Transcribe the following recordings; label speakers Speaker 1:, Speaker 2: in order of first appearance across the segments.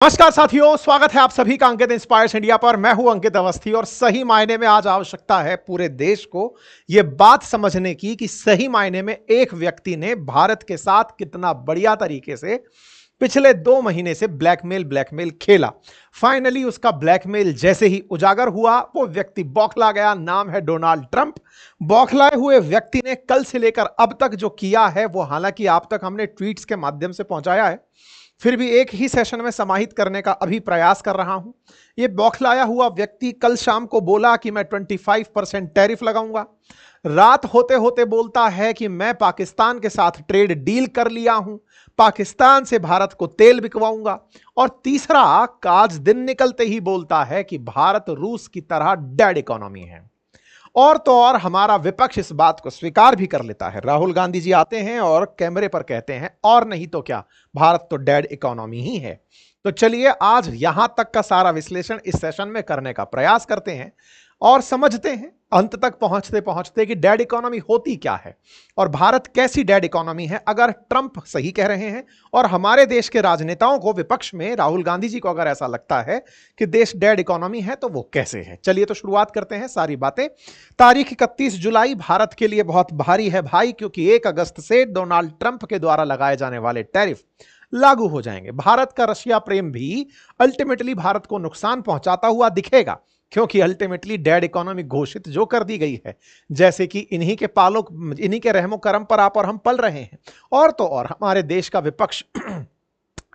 Speaker 1: नमस्कार साथियों, स्वागत है आप सभी का अंकित इंस्पायर्स इंडिया पर। मैं हूं अंकित अवस्थी और सही मायने में आज आवश्यकता है पूरे देश को यह बात समझने की कि सही मायने में एक व्यक्ति ने भारत के साथ कितना बढ़िया तरीके से पिछले 2 महीने से ब्लैकमेल खेला। फाइनली उसका ब्लैकमेल जैसे ही उजागर हुआ वो व्यक्ति बौखला गया। नाम है डोनाल्ड ट्रंप। बौखलाए हुए व्यक्ति ने कल से लेकर अब तक जो किया है वो हालांकि आप तक हमने ट्वीट्स के माध्यम से पहुंचाया है, फिर भी एक ही सेशन में समाहित करने का अभी प्रयास कर रहा हूं। यह बौखलाया हुआ व्यक्ति कल शाम को बोला कि मैं 25% टैरिफ लगाऊंगा। रात होते होते बोलता है कि मैं पाकिस्तान के साथ ट्रेड डील कर लिया हूं, पाकिस्तान से भारत को तेल बिकवाऊंगा। और तीसरा, आज दिन निकलते ही बोलता है कि भारत रूस की तरह डेड इकोनॉमी है। और तो और हमारा विपक्ष इस बात को स्वीकार भी कर लेता है। राहुल गांधी जी आते हैं और कैमरे पर कहते हैं और नहीं तो क्या, भारत तो डेड इकोनॉमी ही है। तो चलिए आज यहां तक का सारा विश्लेषण इस सेशन में करने का प्रयास करते हैं और समझते हैं अंत तक पहुंचते पहुंचते कि डेड इकोनॉमी होती क्या है और भारत कैसी डेड इकोनॉमी है। अगर ट्रंप सही कह रहे हैं और हमारे देश के राजनेताओं को, विपक्ष में राहुल गांधी जी को अगर ऐसा लगता है कि देश डेड इकोनॉमी है तो वो कैसे है। चलिए तो शुरुआत करते हैं सारी बातें। तारीख 31 जुलाई भारत के लिए बहुत भारी है भाई, क्योंकि 1 अगस्त से डोनाल्ड ट्रंप के द्वारा लगाए जाने वाले टैरिफ लागू हो जाएंगे। भारत का रशिया प्रेम भी अल्टीमेटली भारत को नुकसान पहुंचाता हुआ दिखेगा, क्योंकि अल्टीमेटली डेड इकोनॉमी घोषित जो कर दी गई है, जैसे कि इन्हीं के रहमो करम पर आप और हम पल रहे हैं। और तो और हमारे देश का विपक्ष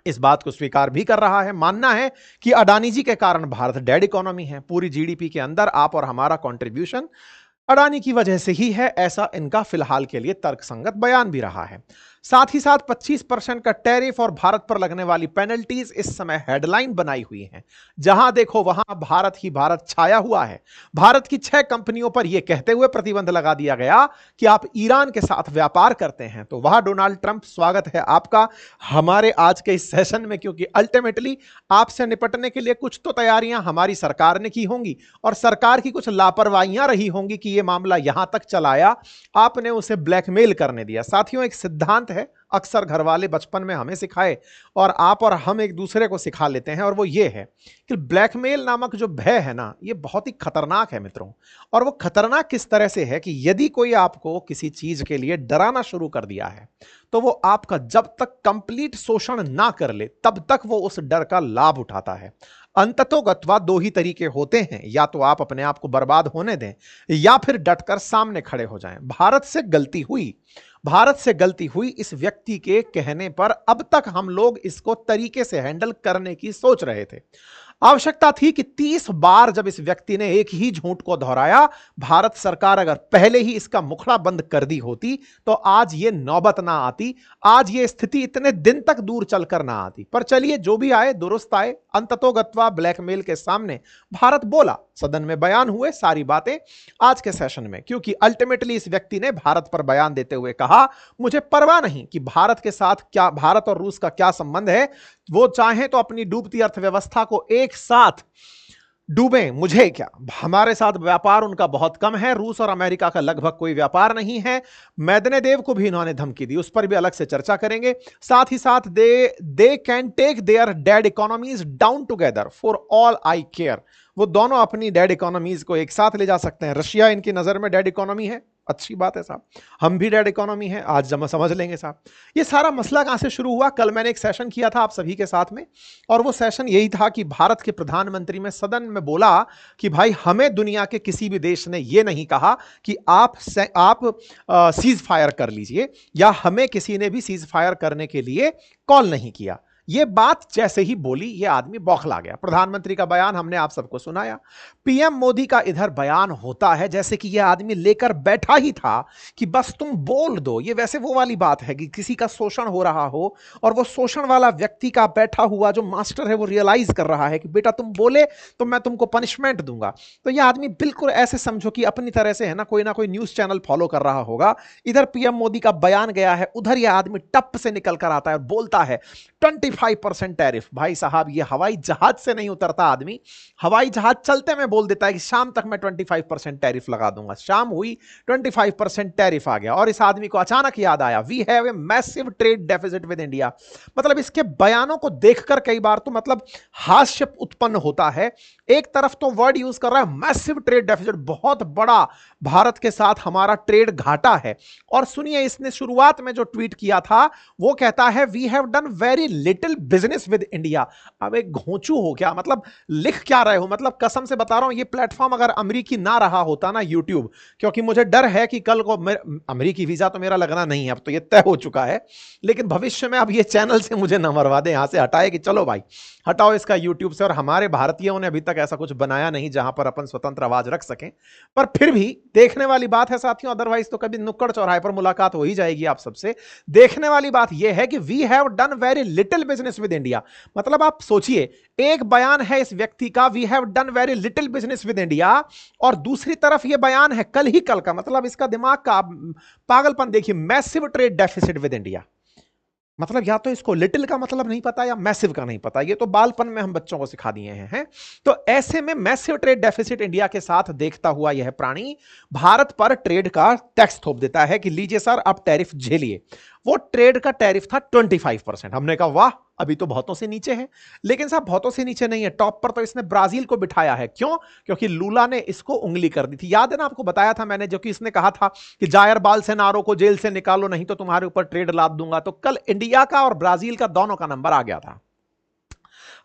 Speaker 1: इस बात को स्वीकार भी कर रहा है। मानना है कि अडानी जी के कारण भारत डेड इकोनॉमी है। पूरी जीडीपी के अंदर आप और हमारा कंट्रीब्यूशन अडानी की वजह से ही है, ऐसा इनका फिलहाल के लिए तर्कसंगत बयान भी रहा है। साथ ही साथ 25% का टैरिफ और भारत पर लगने वाली पेनल्टीज इस समय हेडलाइन बनाई हुई हैं। जहां देखो वहां भारत ही भारत छाया हुआ है। भारत की 6 कंपनियों पर यह कहते हुए प्रतिबंध लगा दिया गया कि आप ईरान के साथ व्यापार करते हैं। तो वह डोनाल्ड ट्रंप, स्वागत है आपका हमारे आज के इस सेशन में, क्योंकि अल्टीमेटली आपसे निपटने के लिए कुछ तो तैयारियां हमारी सरकार ने की होंगी और सरकार की कुछ लापरवाहियां रही होंगी कि यह मामला यहां तक चलाया, आपने उसे ब्लैकमेल करने दिया। साथियों, एक सिद्धांत है, अक्सर घर वाले बचपन में हमें सिखाए और आप और हम एक दूसरे को सिखा लेते हैं, और वो ये है कि ब्लैकमेल नामक जो भय है ना, ये बहुत ही खतरनाक है मित्रों। और वो खतरनाक किस तरह से है कि यदि कोई आपको किसी चीज के लिए डराना शुरू कर दिया है तो वो आपका जब तक कंप्लीट शोषण ना कर ले तब तक वो उस डर का लाभ उठाता है। अंततोगत्वा 2 ही तरीके होते हैं, या तो आप अपने आप को बर्बाद होने दें या फिर डटकर सामने खड़े हो जाएं। भारत से गलती हुई इस व्यक्ति के कहने पर अब तक हम लोग इसको तरीके से हैंडल करने की सोच रहे थे। आवश्यकता थी कि 30 बार जब इस व्यक्ति ने एक ही झूठ को दोहराया, भारत सरकार अगर पहले ही इसका मुखड़ा बंद कर दी होती तो आज ये नौबत ना आती, आज ये स्थिति इतने दिन तक दूर चलकर ना आती। पर चलिए, जो भी आए दुरुस्त आए। अंततोगत्वा ब्लैकमेल के सामने भारत बोला, सदन में बयान हुए सारी बातें आज के सेशन में, क्योंकि अल्टीमेटली इस व्यक्ति ने भारत पर बयान देते हुए कहा, मुझे परवाह नहीं कि भारत के साथ क्या, भारत और रूस का क्या संबंध है, वो चाहे तो अपनी डूबती अर्थव्यवस्था को एक साथ डूबें, मुझे क्या, हमारे साथ व्यापार उनका बहुत कम है, रूस और अमेरिका का लगभग कोई व्यापार नहीं है। मेदवेदेव को भी इन्होंने धमकी दी, उस पर भी अलग से चर्चा करेंगे। साथ ही साथ they can take their dead economies down together for all I care, वो दोनों अपनी डेड इकोनॉमीज को एक साथ ले जा सकते हैं। रशिया इनकी नजर में डेड इकोनॉमी है, अच्छी बात है साहब, हम भी डेड इकोनॉमी है, आज जब समझ लेंगे साहब। ये सारा मसला कहां से शुरू हुआ? कल मैंने एक सेशन किया था आप सभी के साथ में, और वो सेशन यही था कि भारत के प्रधानमंत्री में सदन में बोला कि भाई, हमें दुनिया के किसी भी देश ने ये नहीं कहा कि आप सीज फायर कर लीजिए, या हमें किसी ने भी सीज फायर करने के लिए कॉल नहीं किया। ये बात जैसे ही बोली, ये आदमी बौखला गया। प्रधानमंत्री का बयान हमने आप सबको सुनाया। पीएम मोदी का इधर बयान होता है जैसे कि ये आदमी लेकर बैठा ही था कि बस तुम बोल दो। ये वैसे वो वाली बात है कि किसी का शोषण हो रहा हो और वो शोषण वाला व्यक्ति का बैठा हुआ जो मास्टर है वो रियलाइज कर रहा है कि बेटा तुम बोले तो मैं तुमको पनिशमेंट दूंगा। तो ये आदमी बिल्कुल ऐसे समझो कि अपनी तरह से है ना कोई न्यूज चैनल फॉलो कर रहा होगा। इधर पीएम मोदी का बयान गया है, उधर यह आदमी टप से निकल कर आता है और बोलता है 25% टैरिफ। भाई साहब, ये हवाई जहाज से नहीं उतरता आदमी, हवाई जहाज चलते में बोल देता है कि शाम तक मैं 25% टैरिफ लगा दूंगा। शाम हुई, 25% टैरिफ आ गया और इस आदमी को अचानक याद आया, we have a massive trade deficit with India. मतलब इसके बयानों को देखकर कई बार तो मतलब हास्य उत्पन्न होता है। एक तरफ तो वर्ड यूज कर रहा है मैसिव ट्रेड डेफिसिट, बहुत बड़ा भारत के साथ हमारा ट्रेड घाटा है, और सुनिए इसने शुरुआत में जो ट्वीट किया था वो कहता है we have done very little business with India. अब एक घोंचू हो क्या, मतलब लिख क्या रहे हो? मतलब कसम से बता रहा हूं, ये प्लेटफॉर्म अगर अमेरिकी ना रहा होता ना, यूट्यूब, क्योंकि मुझे डर है कि कल को अमेरिकी वीजा तो मेरा लगना नहीं है, अब तो ये तय हो चुका है, लेकिन भविष्य में अब ये चैनल से मुझे न मरवा दे, यहां से हटाए कि चलो भाई हटाओ इसका यूट्यूब से। और हमारे भारतीयों ने अभी तक ऐसा कुछ बनाया नहीं जहां पर अपन स्वतंत्र आवाज रख सकें, पर फिर भी देखने वाली बात है साथियों, अदरवाइज तो कभी नुक्कड़ चौराहे पर मुलाकात हो ही जाएगी आप सबसे। देखने वाली बात यह है कि we have done very little business with India. मतलब आप सोचिए, एक बयान है इस व्यक्ति का we have done very little business with India, और दूसरी तरफ यह बयान है कल ही कल का, मतलब इसका दिमाग का पागलपन देखिए, massive trade deficit with India. मतलब या तो इसको लिटिल का मतलब नहीं पता या मैसिव का नहीं पता, ये तो बालपन में हम बच्चों को सिखा दिए हैं। तो ऐसे में मैसिव ट्रेड डेफिसिट इंडिया के साथ देखता हुआ यह प्राणी भारत पर ट्रेड का टैक्स थोप देता है कि लीजिए सर आप टैरिफ झेलिए। वो ट्रेड का टैरिफ था 25%। हमने कहा वाह, अभी तो बहुतों से नीचे है, लेकिन साहब बहुतों से नीचे नहीं है, टॉप पर तो इसने ब्राजील को बिठाया है। क्यों? क्योंकि लूला ने इसको उंगली कर दी थी। याद है ना, आपको बताया था मैंने, जो कि इसने कहा था कि जायर बोल्सोनारो को जेल से निकालो नहीं तो तुम्हारे ऊपर ट्रेड लाद दूंगा। तो कल इंडिया का और ब्राजील का दोनों का नंबर आ गया था।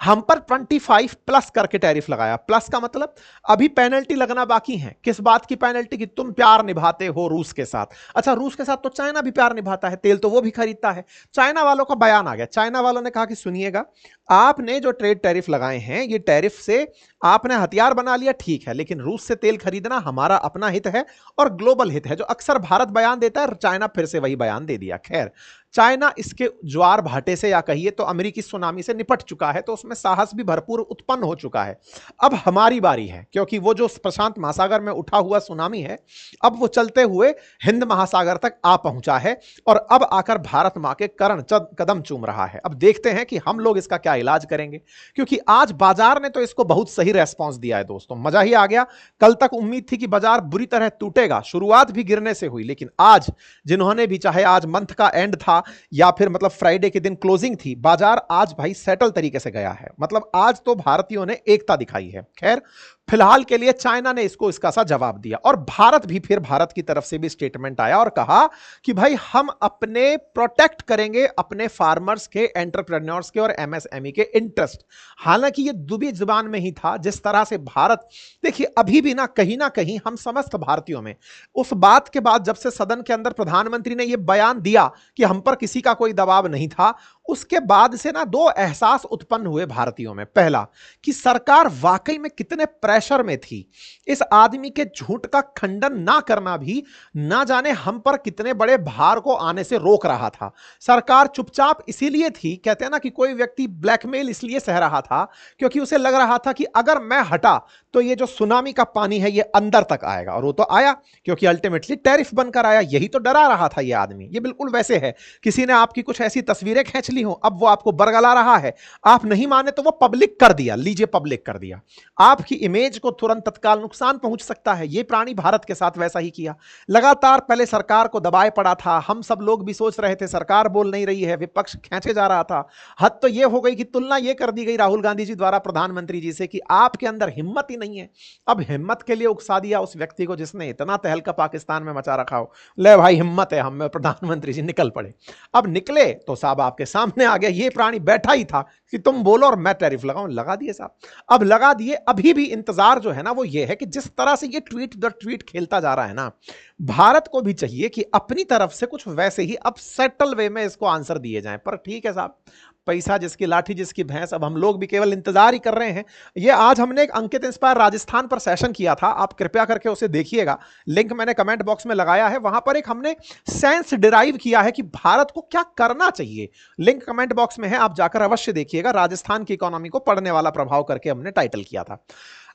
Speaker 1: हम पर 25 प्लस करके टैरिफ लगाया। प्लस का मतलब अभी पेनल्टी लगना बाकी है। किस बात की पेनल्टी? कि तुम प्यार निभाते हो रूस के साथ। अच्छा, रूस के साथ तो चाइना भी प्यार निभाता है, तेल तो वो भी खरीदता है। चाइना वालों का बयान आ गया। चाइना वालों ने कहा कि सुनिएगा, आपने जो ट्रेड टैरिफ लगाए हैं, ये टैरिफ से आपने हथियार बना लिया, ठीक है, लेकिन रूस से तेल खरीदना हमारा अपना हित है और ग्लोबल हित है। जो अक्सर भारत बयान देता है, चाइना फिर से वही बयान दे दिया। खैर, चाइना इसके ज्वार भाटे से या कहिए तो अमेरिकी सुनामी से निपट चुका है, तो उसमें साहस भी भरपूर उत्पन्न हो चुका है। अब हमारी बारी है, क्योंकि वो जो प्रशांत महासागर में उठा हुआ सुनामी है, अब वो चलते हुए हिंद महासागर तक आ पहुंचा है और अब आकर भारत मां के कदम चूम रहा है। अब देखते हैं कि हम लोग इसका क्या इलाज करेंगे, क्योंकि आज बाजार ने तो इसको बहुत सही रेस्पॉन्स दिया है। दोस्तों, मजा ही आ गया। कल तक उम्मीद थी कि बाजार बुरी तरह टूटेगा, शुरुआत भी गिरने से हुई, लेकिन आज जिन्होंने भी, चाहे आज मंथ का एंड था या फिर मतलब फ्राइडे के दिन क्लोजिंग थी, बाजार आज भाई सेटल तरीके से गया है। मतलब आज तो भारतीयों ने एकता दिखाई है। खैर, फिलहाल के लिए चाइना ने इसको इसका सा जवाब दिया और भारत भी, फिर भारत की तरफ से भी स्टेटमेंट आया और कहा कि भाई हम अपने प्रोटेक्ट करेंगे अपने फार्मर्स के, एंटरप्रेन्योर्स के और एमएसएमई के इंटरेस्ट। हालांकि ये दुबी जुबान में ही था। जिस तरह से भारत, देखिए अभी भी ना कहीं हम समस्त भारतीयों में उस बात के बाद, जब से सदन के अंदर प्रधानमंत्री ने यह बयान दिया कि हम पर किसी का कोई दबाव नहीं था, उसके बाद से ना दो एहसास उत्पन्न हुए भारतीयों में। पहला, कि सरकार वाकई में कितने प्रेशर में थी। इस आदमी के झूठ का खंडन ना करना भी ना जाने हम पर कितने बड़े भार को आने से रोक रहा था। सरकार चुपचाप इसीलिए थी, कहते हैं ना कि कोई व्यक्ति ब्लैकमेल इसलिए सह रहा था क्योंकि उसे लग रहा था कि अगर मैं हटा तो ये जो सुनामी का पानी है ये अंदर तक आएगा, और वो तो आया, क्योंकि अल्टीमेटली टैरिफ बनकर आया। यही तो डरा रहा था ये आदमी। ये बिल्कुल वैसे है, किसी ने आपकी कुछ ऐसी तस्वीरें खींच ली हो, अब वो आपको बरगला रहा है, आप नहीं माने तो वो पब्लिक कर दिया, लीजिए पब्लिक कर दिया। आपकी इमेज को तुरंत तत्काल नुकसान पहुंच सकता है। ये प्राणी भारत के साथ वैसा ही किया। लगातार पहले सरकार को दबाए पड़ा था, हम सब लोग भी सोच रहे थे सरकार बोल नहीं रही है, विपक्ष खींचे जा रहा था। हद तो ये हो गई कि तुलना ये कर दी गई राहुल गांधी जी द्वारा प्रधानमंत्री जी से कि आपके अंदर हिम्मत ही नहीं है। अब हिम्मत के लिए उकसा दिया उस व्यक्ति को जिसने इतना तहलका पाकिस्तान में मचा रखा हो। ले भाई हिम्मत है, हम प्रधानमंत्री जी निकल पड़े। अब निकले तो साहब आपके सामने आ गया, ये प्राणी बैठा ही था कि तुम बोलो और मैं टैरिफ लगाऊं। लगा दिए साहब, अब लगा दिए। अभी भी इंतजार जो है ना वो ये है कि जिस तरह से ये ट्वीट दर ट्वीट खेलता जा रहा है ना, भारत को भी चाहिए कि अपनी तरफ से कुछ वैसे ही अब सेटल वे में इसको आंसर दिए जाएं। पर ठीक है साहब, पैसा जिसकी लाठी जिसकी भैंस, अब हम लोग भी केवल इंतजार ही कर रहे हैं। ये आज हमने एक अंकित इंस्पायर राजस्थान पर सेशन किया था, आप कृपया करके उसे देखिएगा, लिंक मैंने कमेंट बॉक्स में लगाया है। वहां पर एक हमने सेंस डिराइव किया है कि भारत को क्या करना चाहिए, लिंक कमेंट बॉक्स में है, आप जाकर अवश्य देखिएगा। राजस्थान की इकोनॉमी को पड़ने वाला प्रभाव करके हमने टाइटल किया था।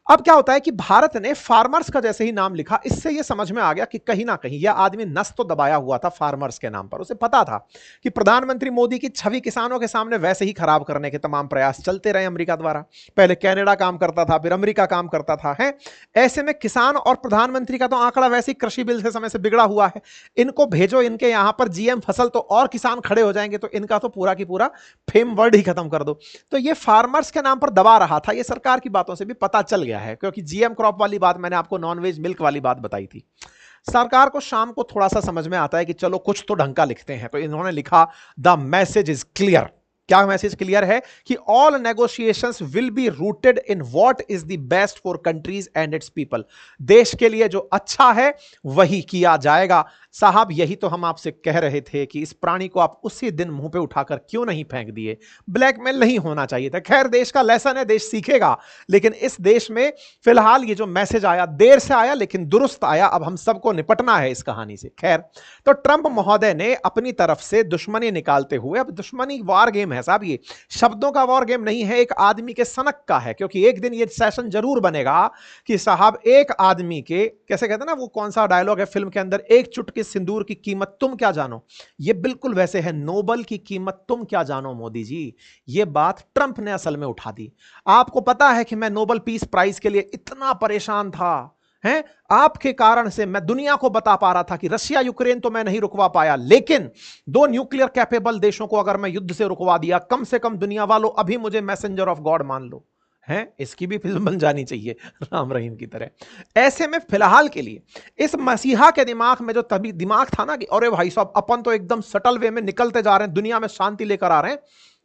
Speaker 1: अब क्या होता है कि भारत ने फार्मर्स का जैसे ही नाम लिखा, इससे यह समझ में आ गया कि कहीं ना कहीं यह आदमी नस तो दबाया हुआ था फार्मर्स के नाम पर। उसे पता था कि प्रधानमंत्री मोदी की छवि किसानों के सामने वैसे ही खराब करने के तमाम प्रयास चलते रहे अमेरिका द्वारा। पहले कनाडा काम करता था, फिर अमेरिका काम करता था, है। ऐसे में किसान और प्रधानमंत्री का तो आंकड़ा वैसे ही कृषि बिल से समय से बिगड़ा हुआ है। इनको भेजो इनके यहां पर जीएम फसल तो और किसान खड़े हो जाएंगे, तो इनका तो पूरा की पूरा फेम वर्ड ही खत्म कर दो। तो ये फार्मर्स के नाम पर दबा रहा था, ये सरकार की बातों से भी पता चल गया है, क्योंकि जीएम क्रॉप वाली बात मैंने आपको नॉनवेज मिल्क वाली बात बताई थी। सरकार को शाम को थोड़ा सा समझ में आता है कि चलो कुछ तो ढंग का लिखते हैं, तो इन्होंने लिखा द मैसेज इज क्लियर। क्या मैसेज क्लियर है कि all negotiations will be rooted in what is the best for countries and it's people. देश के लिए जो अच्छा है वही किया जाएगा। साहब यही तो हम आपसे कह रहे थे कि इस प्राणी को आप उसी दिन मुंह पे उठाकर क्यों नहीं फेंक दिए। ब्लैकमेल नहीं होना चाहिए था। खैर देश का लेसन है, देश सीखेगा, लेकिन इस देश में फिलहाल ये जो मैसेज आया देर से आया लेकिन दुरुस्त आया। अब हम सबको निपटना है इस कहानी से। खैर तो ट्रंप महोदय ने अपनी तरफ से दुश्मनी निकालते हुए, अब दुश्मनी वार गेम है साहब, ये शब्दों का वॉर गेम नहीं है, एक आदमी के सनक का है। क्योंकि एक दिन ये सेशन जरूर बनेगा कि साहब एक आदमी के, कैसे कहते हैं ना वो कौन सा डायलॉग है फिल्म के अंदर, एक चुटकी सिंदूर की कीमत तुम क्या जानो। ये बिल्कुल वैसे है, नोबल की कीमत तुम क्या जानो मोदी जी। ये बात ट्रंप ने असल में उठा दी। आपको पता है कि मैं नोबल पीस प्राइज के लिए इतना परेशान था, हैं? आपके कारण से मैं दुनिया को बता पा रहा था कि रशिया यूक्रेन तो मैं नहीं रुकवा पाया, लेकिन दो न्यूक्लियर कैपेबल देशों को अगर मैं युद्ध से रुकवा दिया, कम से कम दुनिया वालों अभी मुझे मैसेंजर ऑफ गॉड मान लो, हैं? इसकी भी फिल्म बन जानी चाहिए राम रहीम की तरह। ऐसे में फिलहाल के लिए इस मसीहा के दिमाग में जो तभी दिमाग था ना कि अरे भाई साहब अपन तो एकदम सटल वे में निकलते जा रहे हैं, दुनिया में शांति लेकर आ रहे हैं,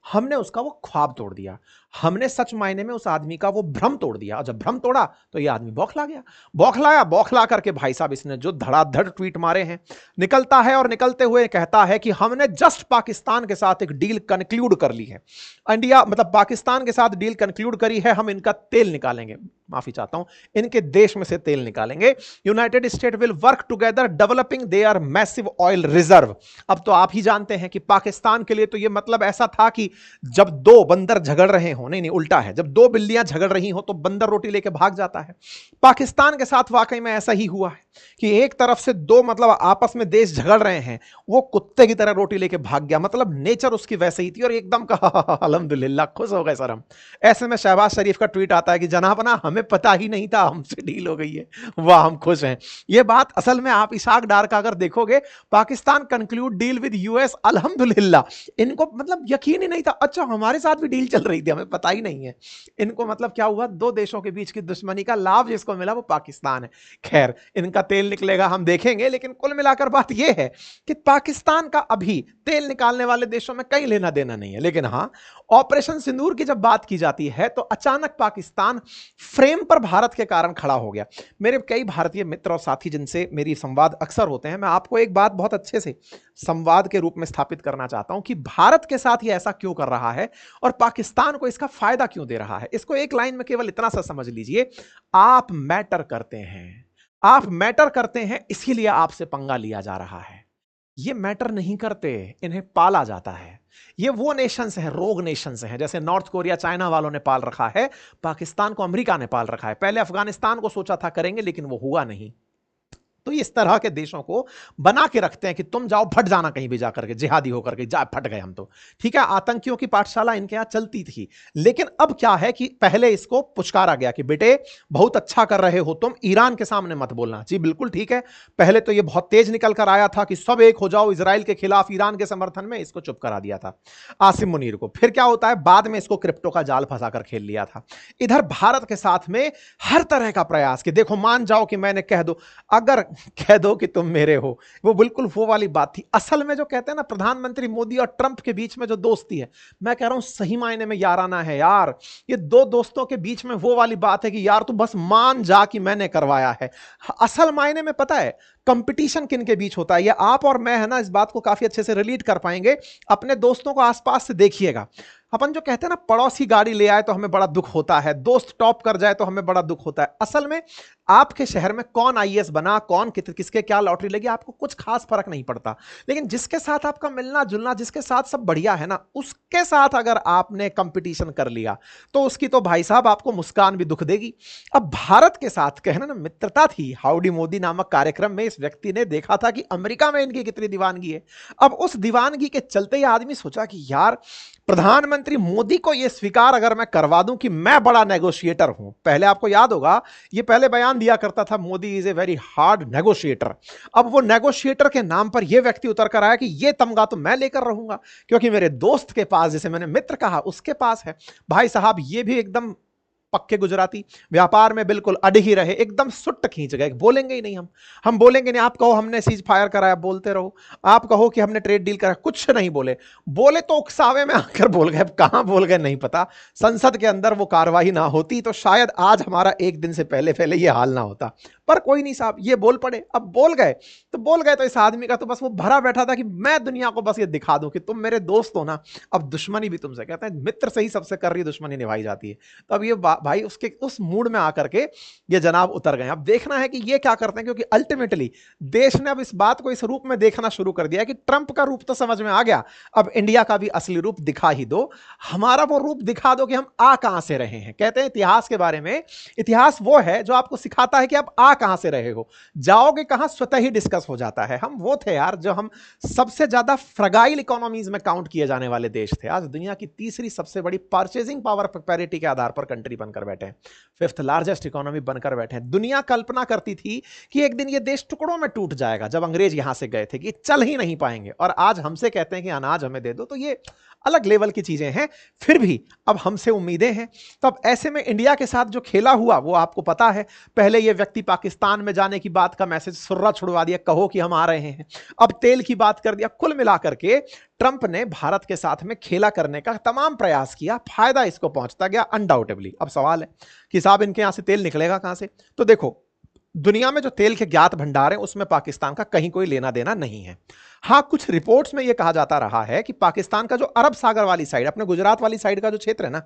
Speaker 1: हमने उसका वो ख्वाब तोड़ दिया। हमने सच मायने में उस आदमी का वो भ्रम तोड़ दिया। और जब भ्रम तोड़ा तो ये आदमी बौखला गया। बौखला करके भाई साहब इसने जो धड़ाधड़ ट्वीट मारे हैं, निकलता है और निकलते हुए कहता है कि हमने जस्ट पाकिस्तान के साथ एक डील कंक्लूड कर ली है। इंडिया मतलब पाकिस्तान के साथ डील कंक्लूड करी है, हम इनका तेल निकालेंगे, माफी चाहता हूं, इनके देश में से तेल निकालेंगे। United state will work together developing there massive oil reserve. अब तो आप ही जानते हैं कि पाकिस्तान के लिए तो यह मतलब ऐसा था कि जब दो बंदर झगड़ रहे हो, नहीं उल्टा है, जब दो बिल्लियां झगड़ रही हो तो बंदर रोटी लेके भाग जाता है। पाकिस्तान के साथ वाकई में ऐसा ही हुआ है कि एक तरफ से दो मतलब आपस में देश झगड़ रहे हैं, वो कुत्ते की तरह रोटी लेके भाग गया। मतलब नेचर उसकी वैसे ही थी और एकदम कहा अल्हम्दुलिल्लाह, खुश हो गए सर हम। ऐसे में शहबाज शरीफ का ट्वीट आता है कि जनाबना हमें पता ही नहीं था, हमसे डील हो गई है, वाह हम खुश हैं। ये बात असल में आप इशाक डार का अगर देखोगे, Pakistan conclude deal with US, अल्हम्दुलिल्लाह, इनको मतलब यकीन ही नहीं था, अच्छा हमारे साथ भी डील चल रही थी, हमें पता ही नहीं है। इनको मतलब क्या हुआ, दो देशों के बीच की दुश्मनी का लाभ जिसको मिला वो पाकिस्तान है। खैर इनका तेल निकलेगा हम देखेंगे, लेकिन कुल मिलाकर बात यह है कि पाकिस्तान का अभी तेल निकालने वाले देशों में कहीं लेना देना नहीं है। लेकिन हां, ऑपरेशन सिंदूर की जब बात की जाती है तो अचानक पाकिस्तान फ्रेम पर भारत के कारण खड़ा हो गया। मेरे कई भारतीय मित्र और साथी जिनसे मेरी संवाद अक्सर होते हैं, मैं आपको एक बात बहुत अच्छे से संवाद के रूप में स्थापित करना चाहता हूं कि भारत के साथ ये ऐसा क्यों कर रहा है और पाकिस्तान को इसका फायदा क्यों दे रहा है। इसको एक लाइन में केवल इतना सा समझ लीजिए, आप मैटर करते हैं, आप मैटर करते हैं, इसीलिए आपसे पंगा लिया जा रहा है। ये मैटर नहीं करते, इन्हें पाला जाता है। ये वो नेशंस हैं, रोग नेशंस हैं, जैसे नॉर्थ कोरिया चाइना वालों ने पाल रखा है, पाकिस्तान को अमेरिका ने पाल रखा है। पहले अफगानिस्तान को सोचा था करेंगे, लेकिन वो हुआ नहीं। तो इस तरह के देशों को बना के रखते हैं कि तुम जाओ फट जाना कहीं भी जाकर के, जिहादी होकर के, जा फट गए हम तो। ठीक है, आतंकियों की पाठशाला इनके यहां चलती थी। लेकिन अब क्या है कि पहले इसको पुचकारा गया कि बेटे बहुत अच्छा कर रहे हो तुम, ईरान के सामने मत बोलना। जी बिल्कुल ठीक है, पहले तो ये बहुत तेज निकल कर आया था कि सब एक हो जाओ इजराइल के खिलाफ, ईरान के समर्थन में, इसको चुप करा दिया था आसिम मुनीर को। फिर क्या होता है, बाद में इसको क्रिप्टो का जाल फंसाकर खेल लिया था। इधर भारत के साथ में हर तरह का प्रयास कि देखो मान जाओ कि मैंने कह दो, अगर कह दो कि तुम मेरे हो, वो बिल्कुल वो वाली बात थी। असल में जो कहते हैं ना प्रधानमंत्री मोदी और ट्रंप के बीच में जो दोस्ती है, मैं कह रहा हूं सही मायने में याराना है यार। ये दो दोस्तों के बीच में वो वाली बात है कि यार तू बस मान जा कि मैंने करवाया है। असल मायने में पता है कंपटीशन किन के बीच होता है, ये आप और मैं है ना इस बात को काफी अच्छे से रिलेट कर पाएंगे। अपने दोस्तों को आसपास से देखिएगा, अपन जो कहते हैं ना, पड़ोसी गाड़ी ले आए तो हमें बड़ा दुख होता है, दोस्त टॉप कर जाए तो हमें बड़ा दुख होता है। असल में आपके शहर में कौन आईएएस बना, कौन किसके क्या लॉटरी लगी, आपको कुछ खास फर्क नहीं पड़ता। लेकिन जिसके साथ आपका मिलना जुलना, जिसके साथ सब बढ़िया है ना, उसके साथ अगर आपने कंपटीशन कर लिया तो उसकी तो भाई साहब आपको मुस्कान भी दुख देगी। अब भारत के साथ कहना ना मित्रता थी, हाउडी मोदी नामक कार्यक्रम में इस व्यक्ति ने देखा था कि अमेरिका में इनकी कितनी दीवानगी है। अब उस दीवानगी के चलते ही आदमी सोचा कि यार, प्रधानमंत्री मोदी को यह स्वीकार अगर मैं करवा दूं कि मैं बड़ा नेगोशिएटर हूं। पहले आपको याद होगा, यह पहले बयान दिया करता था, Modi is a very hard negotiator. अब वो नेगोशिएटर के नाम पर यह व्यक्ति उतर कर आया कि यह तमगा तो मैं लेकर रहूंगा, क्योंकि मेरे दोस्त के पास, जिसे मैंने मित्र कहा, उसके पास है। भाई साहब, यह भी एकदम पक्के गुजराती, व्यापार में बिल्कुल अड़ ही रहे, एकदम सुट्ट खींच गए, बोलेंगे ही नहीं। हम बोलेंगे नहीं। आप कहो हमने सीज फायर कराया, बोलते रहो। आप कहो कि हमने ट्रेड डील कराया, कुछ नहीं बोले। बोले तो उकसावे में आकर बोल गए, कहां बोल गए नहीं पता। संसद के अंदर वो कार्रवाई ना होती तो शायद आज हमारा एक दिन से पहले पहले ये हाल ना होता। पर कोई नहीं साहब, ये बोल पड़े। अब बोल गए तो इस आदमी का तो बस वो भरा बैठा था कि मैं दुनिया को बस ये दिखा दूं कि तुम मेरे दोस्त हो ना। अब दुश्मनी भी तुमसे, कहते हैं मित्र से ही सबसे कर रही दुश्मनी निभाई जाती है। तो अब ये भाई उसके उस मूड में आकर के ये जनाब उतर गए। अब देखना है कि ये क्या करते हैं, क्योंकि अल्टीमेटली देश ने अब इस बात को इस रूप में देखना शुरू कर दिया है कि ट्रंप का रूप तो समझ में आ गया, अब इंडिया का भी असली रूप दिखा ही दो। हमारा वो रूप दिखा दो कि हम आ कहां से रहे हैं। कहते हैं इतिहास के बारे में, इतिहास वो है जो आपको सिखाता है कि आप आ कहां से रहे हो, जाओगे कहां स्वतः ही डिस्कस हो जाता है। हम वो थे यार जो हम सबसे ज्यादा फ्रगाइल इकोनॉमीज में काउंट किए जाने वाले देश थे। आज दुनिया की तीसरी सबसे बड़ी परचेजिंग पावर पैरिटी के आधार पर कंट्री बनकर बैठे हैं, फिफ्थ लार्जेस्ट इकोनॉमी बनकर बैठे हैं। दुनिया कल्पना करती थी कि एक दिन ये देश टुकड़ों में टूट जाएगा, जब अंग्रेज यहां से गए थे, कि चल ही नहीं पाएंगे। और आज हमसे कहते हैं कि अनाज हमें दे दो, तो ये अलग लेवल की चीजें हैं। फिर भी अब हमसे उम्मीदें हैं। तो अब ऐसे में इंडिया के साथ जो खेला हुआ वो आपको पता है। पहले ये व्यक्ति पाकिस्तान में जाने की बात का मैसेज सुर्रा छुड़वा दिया, कहो कि हम आ रहे हैं। अब तेल की बात कर दिया। कुल मिलाकर के ट्रंप ने भारत के साथ में खेला करने का तमाम प्रयास किया, फायदा इसको पहुंचता गया अनडाउटेबली। अब सवाल है कि साहब इनके यहां से तेल निकलेगा कहां से। तो देखो, दुनिया में जो तेल के ज्ञात भंडार हैं उसमें पाकिस्तान का कहीं कोई लेना देना नहीं है। हां, कुछ रिपोर्ट्स में यह कहा जाता रहा है कि पाकिस्तान का जो अरब सागर वाली साइड, अपने गुजरात वाली साइड का जो क्षेत्र है ना,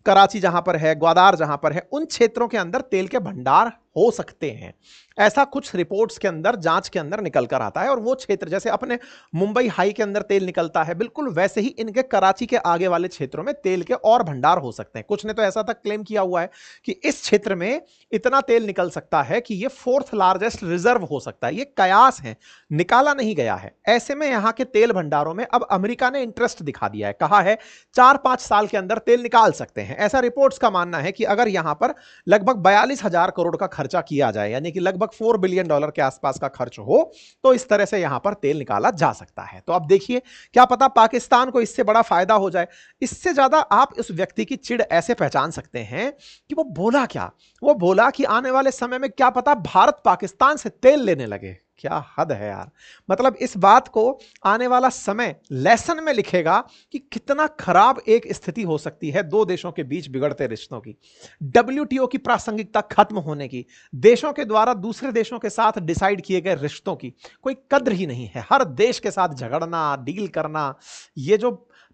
Speaker 1: कराची जहां पर है, ग्वादार जहां पर है, उन क्षेत्रों के अंदर तेल के भंडार हो सकते हैं। ऐसा कुछ रिपोर्ट्स के अंदर, जांच के अंदर निकल कर आता है। और वो क्षेत्र जैसे अपने मुंबई हाई के अंदर तेल निकलता है, बिल्कुल वैसे ही इनके कराची के आगे वाले क्षेत्रों में तेल के और भंडार हो सकते हैं। कुछ ने तो ऐसा तक क्लेम किया हुआ है कि इस क्षेत्र में इतना तेल निकल सकता है कि ये फोर्थ लार्जेस्ट रिजर्व हो सकता है। ये कयास है, निकाला नहीं गया है। ऐसे में यहां के तेल भंडारों में अब अमेरिका ने इंटरेस्ट दिखा दिया है, कहा है 4-5 साल के अंदर तेल निकाल सकते हैं। ऐसा रिपोर्ट्स का मानना है कि अगर यहां पर लगभग 42,000 करोड़ का खर्चा किया जाए, यानी कि लगभग $4 बिलियन के आसपास का खर्च हो, तो इस तरह से यहां पर तेल निकाला जा सकता है। तो अब देखिए, क्या पता पाकिस्तान को इससे बड़ा फायदा हो जाए। इससे ज्यादा आप इस व्यक्ति की चिढ़ ऐसे पहचान सकते हैं कि वो बोला क्या, वो बोला कि आने वाले समय में क्या पता भारत पाकिस्तान से तेल लेने लगे। क्या हद है यार। मतलब इस बात को आने वाला समय लेसन में लिखेगा कि कितना खराब एक स्थिति हो सकती है दो देशों के बीच बिगड़ते रिश्तों की, डब्ल्यूटीओ की प्रासंगिकता खत्म होने की, देशों के द्वारा दूसरे देशों के साथ डिसाइड किए गए रिश्तों की कोई कद्र ही नहीं है। हर देश के साथ झगड़ना, डील करना, ये जो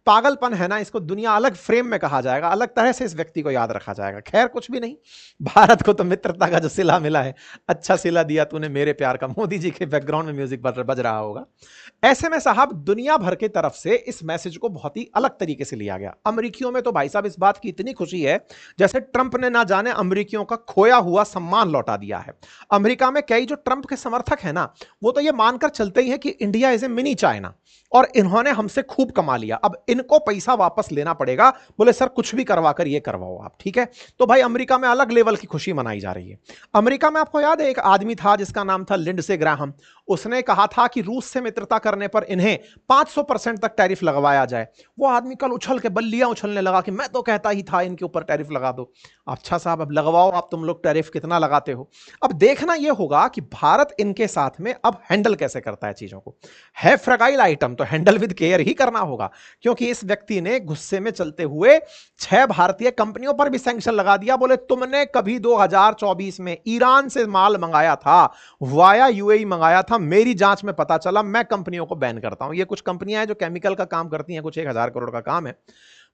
Speaker 1: पागलपन है ना, इसको दुनिया अलग फ्रेम में कहा जाएगा, अलग तरह से इस व्यक्ति को याद रखा जाएगा। खैर कुछ भी नहीं, भारत को तो मित्रता का जो सिला मिला है, अच्छा सिला दिया तूने मेरे प्यार का, मोदी जी के बैकग्राउंड में म्यूजिक बज रहा होगा। ऐसे में साहब दुनिया भर की तरफ से इस मैसेज को बहुत ही अलग तरीके से लिया गया। अमेरिकियों में तो भाई साहब इस बात की इतनी खुशी है जैसे ट्रंप ने ना जाने अमेरिकियों का खोया हुआ सम्मान लौटा दिया है। अमेरिका में कई जो ट्रंप के समर्थक है ना, वो तो ये मानकर चलते ही है कि India is A mini China और इन्होंने हमसे खूब कमा लिया, अब इनको पैसा वापस लेना पड़ेगा। बोले सर कुछ भी करवा कर ये करवाओ आप, ठीक है। तो भाई अमेरिका में अलग लेवल की खुशी मनाई जा रही है। अमेरिका में आपको याद है एक आदमी था जिसका नाम था लिंडसे ग्राहम, उसने कहा था कि रूस से मित्रता करने पर इन्हें 500% तक टैरिफ लगवाया जाए। वो आदमी कल उछल के बल्लियां उछलने लगा कि मैं तो कहता ही था इनके ऊपर टैरिफ लगा दो। अच्छा साहब अब लगवाओ, आप तुम लोग टैरिफ कितना लगाते हो। अब देखना यह होगा कि भारत इनके साथ में अब हैंडल कैसे करता है चीजों को। है फ्रगाइल आइटम तो हैंडल विद केयर ही करना होगा, क्योंकि इस व्यक्ति ने गुस्से में चलते हुए 6 भारतीय कंपनियों पर भी सैंक्शन लगा दिया। बोले तुमने कभी 2024 में ईरान से माल मंगाया था, वाया यूएई मंगाया था, मेरी जांच में पता चला, मैं कंपनियों को बैन करता हूं। ये कुछ कंपनियां हैं जो केमिकल का काम करती हैं, कुछ 1,000 करोड़ का काम है।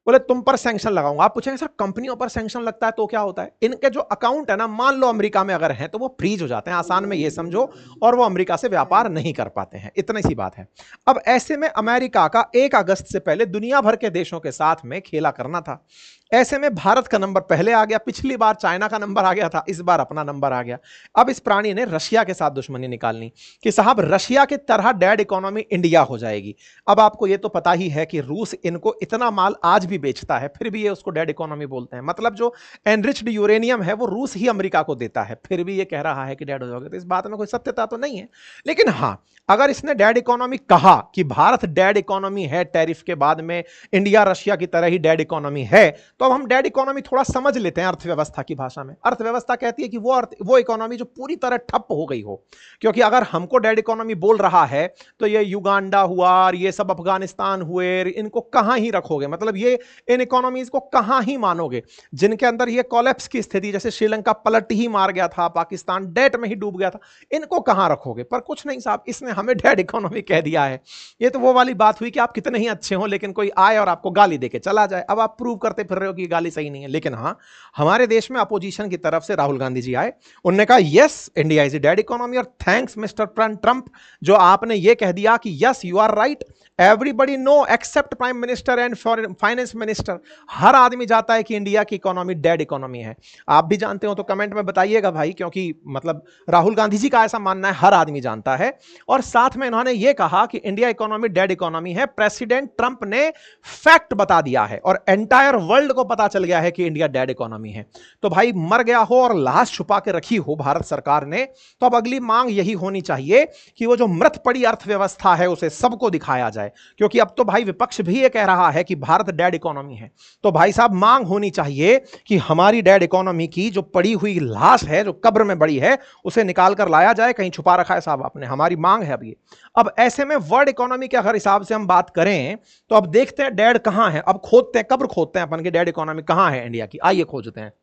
Speaker 1: बोले तुम पर सैंक्शन लगाऊंगा। आप पूछेंगे सर कंपनियों पर सैंक्शन लगता है तो क्या होता है? इनके जो अकाउंट है ना, मान लो अमेरिका में अगर हैं तो वो फ्रीज हो जाते हैं, आसान में ये समझो, और वो अमेरिका से व्यापार नहीं कर पाते हैं, इतनी सी बात है। अब ऐसे में अमेरिका का 1 अगस्त से पहले दुनिया भर के देशों के साथ में खेला करना था। ऐसे में भारत का नंबर पहले आ गया, पिछली बार चाइना का नंबर आ गया था, इस बार अपना नंबर आ गया। अब इस प्राणी ने रशिया के साथ दुश्मनी निकालनी कि साहब रशिया की तरह डेड इकोनॉमी इंडिया हो जाएगी। अब आपको ये तो पता ही है कि रूस इनको इतना माल आज भी बेचता है, फिर भी ये उसको डेड इकोनॉमी बोलते हैं। मतलब जो एनरिच्ड यूरेनियम है वो रूस ही अमेरिका को देता है, फिर भी ये कह रहा है कि डेड हो जाओगे। तो इस बात में कोई सत्यता तो नहीं है। लेकिन हाँ, अगर इसने डेड इकोनॉमी कहा कि भारत डेड इकोनॉमी है, टैरिफ के बाद में इंडिया रशिया की तरह ही डेड इकोनॉमी है, तो अब हम डेड इकोनॉमी थोड़ा समझ लेते हैं अर्थव्यवस्था की भाषा में। अर्थव्यवस्था कहती है कि वो इकोनॉमी जो पूरी तरह ठप हो गई हो। क्योंकि अगर हमको डेड इकोनॉमी बोल रहा है तो ये युगांडा हुआ और ये सब अफगानिस्तान हुए, इनको कहां ही रखोगे? मतलब ये इन इकोनॉमीज को कहां ही मानोगे जिनके अंदर ये कोलैप्स की स्थिति, जैसे श्रीलंका पलट ही मार गया था, पाकिस्तान डेट में ही डूब गया था, इनको कहां रखोगे? पर कुछ नहीं साहब, इसने हमें डेड इकोनॉमी कह दिया है। ये तो वो वाली बात हुई कि आप कितने ही अच्छे हो लेकिन कोई आए और आपको गाली देके चला जाए। अब आप प्रूव करते फिर रहे हो कि गाली सही नहीं है। लेकिन हाँ, हमारे देश में अपोजिशन की तरफ से राहुल गांधी जी आए, उन्होंने कहा yes India is a dead economy, और थैंक्स मिस्टर ट्रंप जो आपने ये कह दिया कि yes you are right, everybody know except prime minister and finance minister. हर आदमी जाता है कि इंडिया की इकोनॉमी डेड इकोनॉमी है। आप भी जानते हो तो कमेंट में बताइएगा भाई, क्योंकि मतलब राहुल गांधी जी का ऐसा मानना है, हर आदमी जानता है। और साथ में इन्होंने ये कहा कि इंडिया इकोनॉमी डेड इकोनॉमी है। प्रेसिडेंट ट्रंप ने फैक्ट बता दिया है और एंटायर वर्ल्ड को पता चल गया है कि इंडिया डेड इकोनॉमी है। तो भाई मर गया हो और लाश छुपा के रखी हो भारत सरकार ने, तो अब अगली मांग यही होनी चाहिए कि वो जो मृत पड़ी अर्थव्यवस्था है उसे सबको दिखाया जाए। क्योंकि अब तो भाई विपक्ष भी ये कह रहा है कि भारत डेड इकोनॉमी है। तो भाई साहब मांग होनी चाहिए कि हमारी डेड इकोनॉमी की जो पड़ी हुई लाश है, जो कब्र में बड़ी है, उसे निकाल कर लाया जाए। कहीं छुपा रखा है साहब आपने, हमारी मांग है अब ये। अब ऐसे में वर्ल्ड इकोनॉमी के अगर हिसाब से हम बात करें तो अब देखते हैं डेड कहां है। अब खोदते हैं, कब्र खोदते हैं अपन की, डेड इकोनॉमी कहां है इंडिया की, आइए खोजते हैं।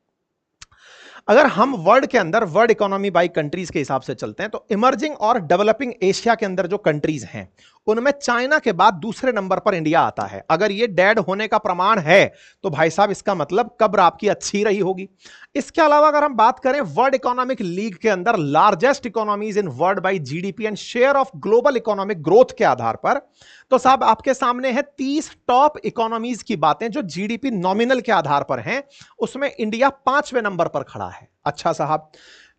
Speaker 1: अगर हम वर्ल्ड के अंदर वर्ल्ड इकोनॉमी बाई कंट्रीज के हिसाब से चलते हैं तो इमर्जिंग और डेवलपिंग एशिया के अंदर जो कंट्रीज हैं उनमें चाइना के बाद दूसरे नंबर पर इंडिया आता है। अगर ये डेड होने का प्रमाण है तो भाई साहब इसका मतलब कब्र आपकी अच्छी रही होगी। इसके अलावा अगर हम बात करें वर्ल्ड इकोनॉमिक लीग के अंदर largest economies in world by GDP and share of global economic growth के आधार पर, तो साहब आपके सामने है 30 टॉप इकोनॉमीज की बातें जो जीडीपी नॉमिनल के आधार पर हैं। उसमें इंडिया 5वें नंबर पर खड़ा है। अच्छा साहब,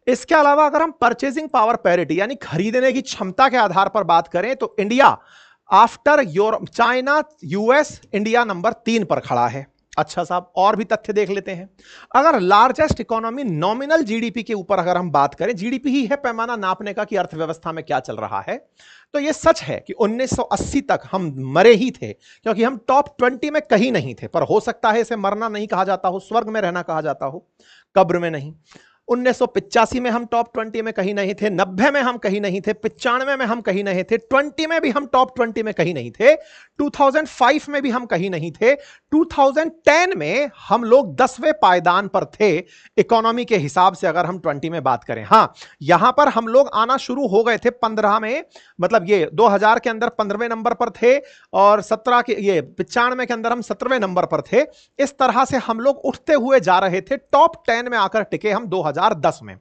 Speaker 1: इसके अलावा अगर हम परचेजिंग पावर पैरिटी यानी खरीदने की क्षमता के आधार पर बात करें तो India after Europe, China, US, India number 3 पर खड़ा है। अच्छा साहब, और भी तथ्य देख लेते हैं। अगर लार्जेस्ट इकोनॉमी नॉमिनल जीडीपी के ऊपर अगर हम बात करें, जीडीपी ही है पैमाना नापने का कि अर्थव्यवस्था में क्या चल रहा है, तो यह सच है कि 1980 तक हम मरे ही थे, क्योंकि हम टॉप 20 में कहीं नहीं थे। पर हो सकता है इसे मरना नहीं कहा जाता हो, स्वर्ग में रहना कहा जाता हो, कब्र में नहीं। 1985 में हम टॉप 20 में कहीं नहीं थे, 90 में हम कहीं नहीं थे, 95 में हम कहीं नहीं थे, 20 में भी हम टॉप 20 में कहीं नहीं थे, 2005 में भी हम कहीं नहीं थे, 2010 में हम लोग 10वें पायदान पर थे इकोनॉमी के हिसाब से अगर हम 20 में बात करें। हां, यहां पर हम लोग आना शुरू हो गए थे 15 में, मतलब ये 2000 के अंदर 15वें नंबर पर थे और 17 के ये 95 के अंदर हम 17वें नंबर पर थे। इस तरह से हम लोग उठते हुए जा रहे थे, टॉप 10 में आकर टिके हम 2010 में।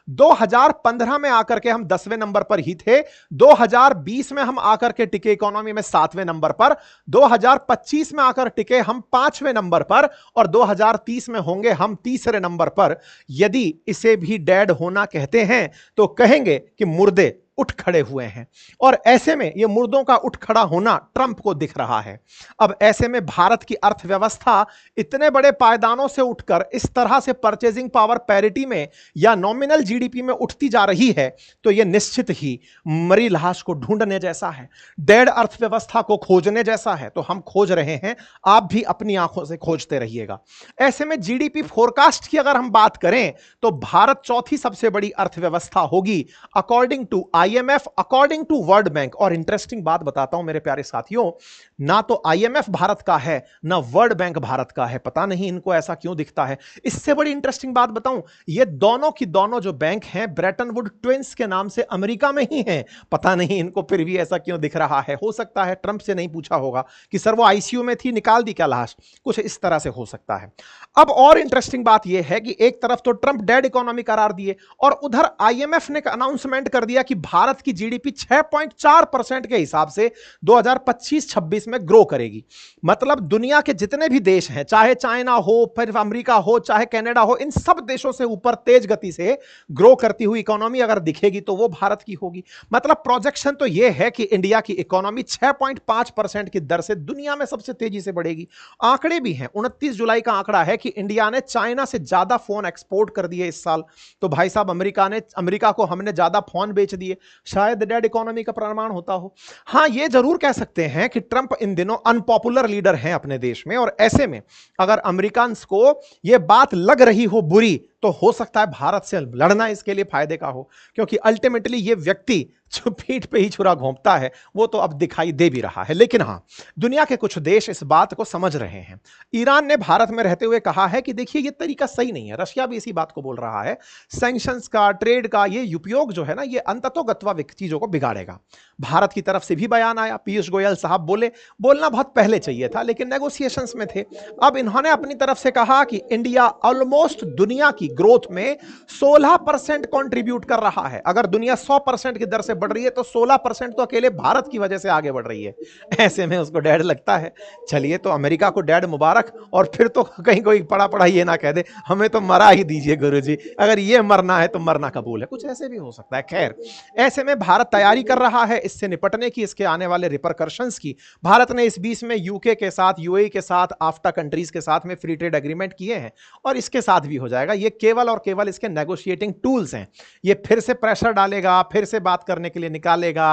Speaker 1: 2015 में आकर के हम 10वें नंबर पर ही थे, 2020 में हम आकर के टिके इकोनॉमी में 7वें नंबर पर, 2025 में आकर टिके हम 5वें नंबर पर और 2030 में होंगे हम 3रे नंबर पर। यदि इसे भी डेड होना कहते हैं तो कहेंगे कि मुर्दे उठ खड़े हुए हैं, और ऐसे में यह मुर्दों का उठ खड़ा होना ट्रंप को दिख रहा है। अब ऐसे में भारत की अर्थव्यवस्था इतने बड़े पायदानों से उठकर इस तरह से परचेजिंग पावर पैरिटी में या नॉमिनल जीडीपी में उठती जा रही है, तो यह निश्चित ही मरी लाश को ढूंढने जैसा है, डेड अर्थव्यवस्था को खोजने जैसा है। तो हम खोज रहे हैं, आप भी अपनी आंखों से खोजते रहिएगा। ऐसे में जीडीपी फोरकास्ट की अगर हम बात करें तो भारत चौथी सबसे बड़ी अर्थव्यवस्था होगी according to IMF according to World Bank, और इंटरेस्टिंग बात बताता हूं मेरे प्यारे साथियों, ना तो आईएमएफ भारत का है ना वर्ल्ड बैंक भारत का है। पता नहीं इनको ऐसा क्यों दिखता है। इससे बड़ी इंटरेस्टिंग बात बताऊं, ये दोनों की दोनों जो बैंक हैं ब्रेटन वुड ट्विंस के नाम से अमेरिका में ही हैं। पता नहीं इनको फिर भी ऐसा क्यों दिख रहा है। हो सकता है ट्रंप से नहीं पूछा होगा कि सर वो आईसीयू में थी, निकाल दी क्या लाश, कुछ इस तरह से हो सकता है। अब और इंटरेस्टिंग बात यह है कि एक तरफ तो ट्रंप डेड इकोनॉमी करार दिए और उधर आईएमएफ ने अनाउंसमेंट कर दिया कि भारत की जीडीपी 6.4% के हिसाब से 2025-26 में ग्रो करेगी। मतलब दुनिया के जितने भी देश हैं, चाहे चाइना हो, फिर अमेरिका हो, चाहे कनाडा हो, इन सब देशों से ऊपर तेज गति से ग्रो करती हुई इकोनॉमी अगर दिखेगी तो वो भारत की होगी। मतलब प्रोजेक्शन तो यह है कि इंडिया की इकोनॉमी 6.5% की दर से दुनिया में सबसे तेजी से बढ़ेगी। आंकड़े भी हैं, 29 जुलाई का आंकड़ा है कि इंडिया ने चाइना से ज्यादा फोन एक्सपोर्ट कर दिए इस साल। तो भाई साहब अमेरिका को हमने ज्यादा फोन बेच दिए, शायद डेड इकोनॉमी का प्रमाण होता हो। हां, यह जरूर कह सकते हैं कि ट्रंप इन दिनों अनपॉपुलर लीडर हैं अपने देश में, और ऐसे में अगर अमेरिकन को यह बात लग रही हो बुरी तो हो सकता है भारत से लड़ना इसके लिए फायदे का हो, क्योंकि अल्टीमेटली ये व्यक्ति जो पीठ पे ही छुरा घोंपता है वो तो अब दिखाई दे भी रहा है। लेकिन हां, दुनिया के कुछ देश इस बात को समझ रहे हैं। ईरान ने भारत में रहते हुए कहा है कि देखिए ये तरीका सही नहीं है। रशिया भी इसी बात को बोल रहा है, सैंक्शंस का, ट्रेड का ये उपयोग जो है ना, ये अंततोगत्वा चीजों को बिगाड़ेगा। भारत की तरफ से भी बयान आया, पीयूष गोयल साहब बोले, बोलना बहुत पहले चाहिए था लेकिन नेगोशिएशंस में थे। अब इन्होंने अपनी तरफ से कहा कि इंडिया ऑलमोस्ट दुनिया की ग्रोथ में 16% कंट्रीब्यूट कर रहा है। अगर दुनिया 100% की दर से बढ़ रही है तो 16% तो अकेले भारत की वजह से आगे बढ़ रही है। ऐसे में उसको डैड लगता है। चलिए, तो अमेरिका को डैड मुबारक, और फिर तो कहीं कोई पड़ा पड़ा ये ना कह दे हमें तो मरा ही दीजिए गुरुजी, अगर ये मरना है तो मरना कबूल है। कुछ ऐसे भी हो सकता है। खैर, ऐसे में भारत तैयारी कर रहा है इससे निपटने की, इसके आने वाले रिपरकर्शंस की। भारत ने इस बीच में यूके के साथ, यूएई के साथ, आफ्टा कंट्रीज के साथ में फ्री ट्रेड एग्रीमेंट किए हैं, और इसके साथ भी हो जाएगा। ये केवल और केवल इसके नेगोशिएटिंग टूल्स हैं। ये फिर से प्रेशर डालेगा, फिर से बात करने के लिए निकालेगा,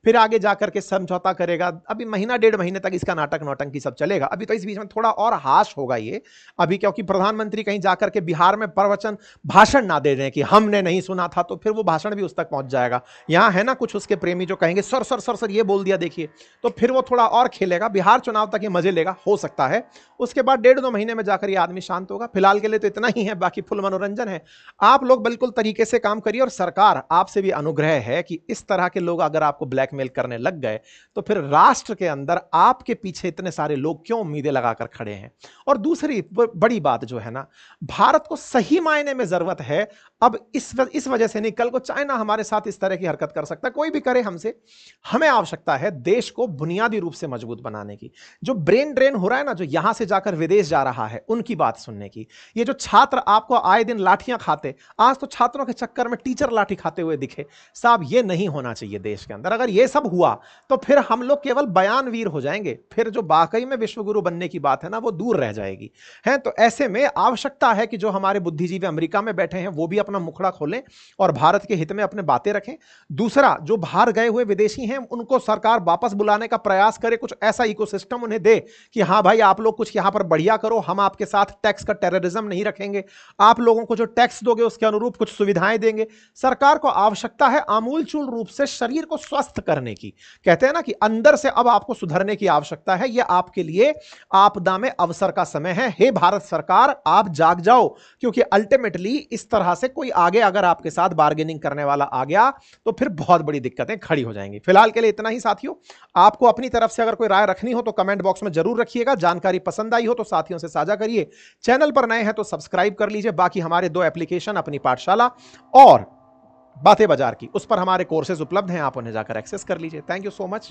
Speaker 1: फिर आगे जाकर के समझौता करेगा। अभी महीना डेढ़ महीने तक इसका नाटक नौटंकी सब चलेगा। अभी तो इस बीच में थोड़ा और हाश होगा ये अभी, क्योंकि प्रधानमंत्री कहीं जाकर के बिहार में प्रवचन भाषण ना दे रहे कि हमने नहीं सुना था, तो फिर वो भाषण भी उस तक पहुंच जाएगा। यहां है ना कुछ उसके प्रेमी जो कहेंगे सर सर सर सर ये बोल दिया देखिए, तो फिर वो थोड़ा और खेलेगा। बिहार चुनाव तक ये मजे लेगा, हो सकता है उसके बाद 1.5-2 महीने में जाकर ये आदमी शांत होगा। फिलहाल के लिए तो इतना ही है, बाकी फुल मनोरंजन है। आप लोग बिल्कुल तरीके से काम करिए, और सरकार आपसे भी अनुग्रह है कि इस तरह के लोग अगर आपको ब्लैकमेल करने लग गए तो फिर राष्ट्र के अंदर आपके पीछे इतने सारे लोग क्यों उम्मीदें लगाकर खड़े हैं। और दूसरी बड़ी बात जो है ना, भारत को सही मायने में जरूरत है अब इस वजह से नहीं, कल को चाइना हमारे साथ इस तरह की हरकत कर सकता है, कोई भी करे हमसे। हमें आवश्यकता है देश को बुनियादी रूप से मजबूत बनाने की। जो ब्रेन ड्रेन हो रहा है ना, जो यहां से जाकर विदेश जा रहा है, उनकी बात सुनने की। ये जो छात्र आपको आए दिन लाठियां खाते, आज तो छात्रों के चक्कर में टीचर लाठी खाते हुए दिखे, साहब ये नहीं होना चाहिए देश के अंदर। अगर ये सब हुआ तो फिर हम लोग केवल बयानवीर हो जाएंगे, फिर जो वाकई में विश्वगुरु बनने की बात है ना, वो दूर रह जाएगी। है तो ऐसे में आवश्यकता है कि जो हमारे बुद्धिजीवी अमेरिका में बैठे हैं वो भी अपना मुखड़ा खोलें और भारत के हित में अपने बातें रखें। दूसरा, जो बाहर गए हुए विदेशी हैं उनको सरकार वापस बुलाने का प्रयास करे, कुछ ऐसा इकोसिस्टम उन्हें दे कि हां भाई आप लोग कुछ यहां पर बढ़िया करो, हम आपके साथ टैक्स का टेररिज्म नहीं रखेंगे, आप लोगों को जो टैक्स दोगे उसके अनुरूप कुछ सुविधाएं देंगे। सरकार को आवश्यकता है आमूलचूल रूप से शरीर को स्वस्थ करने की। कहते हैं ना कि अंदर से अब आपको सुधरने की आवश्यकता है। यह आपके लिए आपदा में अवसर का समय है। हे भारत सरकार, आप जाग जाओ, क्योंकि अल्टीमेटली इस तरह से कोई आगे अगर आपके साथ बार्गेनिंग करने वाला आ गया तो फिर बहुत बड़ी दिक्कतें खड़ी हो जाएंगी। फिलहाल के लिए इतना ही साथियों। आपको अपनी तरफ से अगर कोई राय रखनी हो तो कमेंट बॉक्स में जरूर रखिएगा। जानकारी पसंद आई हो तो साथियों से साझा करिए। चैनल पर नए हैं तो सब्सक्राइब कर लीजिए। बाकी हमारे 2 एप्लीकेशन, अपनी पाठशाला और बातें बाजार की, उस पर हमारे कोर्सेज उपलब्ध हैं, आप उन्हें जाकर एक्सेस कर लीजिए। Thank you so much.